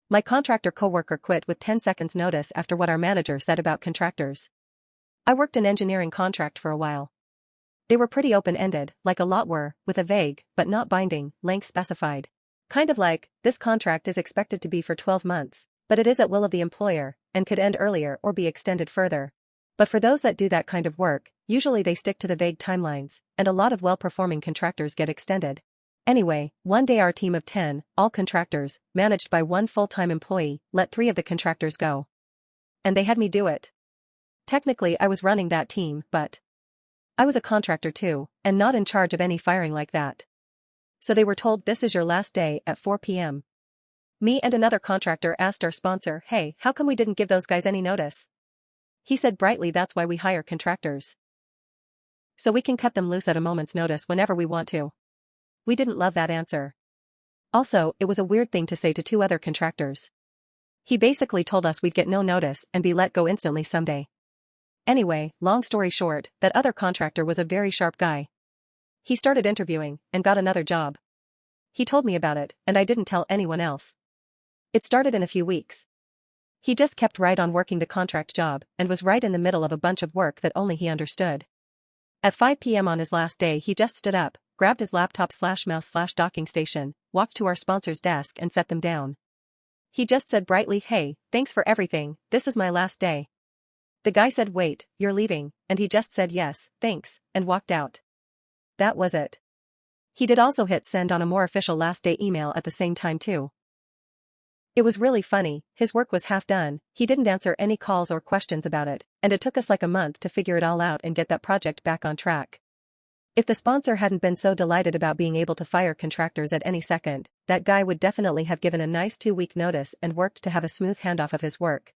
My contractor coworker quit with 10 seconds notice after what our manager said about contractors. I worked in engineering contract for a while. They were pretty open-ended, like a lot were, with a vague, but not binding, length specified. Kind of like, this contract is expected to be for 12 months, but it is at will of the employer, and could end earlier or be extended further. But for those that do that kind of work, usually they stick to the vague timelines, and a lot of well-performing contractors get extended. Anyway, one day our team of 10, all contractors, managed by one full-time employee, let 3 of the contractors go. And they had me do it. Technically I was running that team, but I was a contractor too, and not in charge of any firing like that. So they were told, this is your last day at 4 p.m. Me and another contractor asked our sponsor, hey, how come we didn't give those guys any notice? He said brightly, that's why we hire contractors. So we can cut them loose at a moment's notice whenever we want to. We didn't love that answer. Also, it was a weird thing to say to 2 other contractors. He basically told us we'd get no notice and be let go instantly someday. Anyway, long story short, that other contractor was a very sharp guy. He started interviewing and got another job. He told me about it, and I didn't tell anyone else. It started in a few weeks. He just kept right on working the contract job and was right in the middle of a bunch of work that only he understood. At 5 p.m. on his last day he just stood up, grabbed his laptop/mouse/docking station, walked to our sponsor's desk and set them down. He just said brightly, hey, thanks for everything, this is my last day. The guy said, wait, you're leaving, and he just said yes, thanks, and walked out. That was it. He did also hit send on a more official last day email at the same time too. It was really funny, his work was half done, he didn't answer any calls or questions about it, and it took us like a month to figure it all out and get that project back on track. If the sponsor hadn't been so delighted about being able to fire contractors at any second, that guy would definitely have given a nice 2-week notice and worked to have a smooth handoff of his work.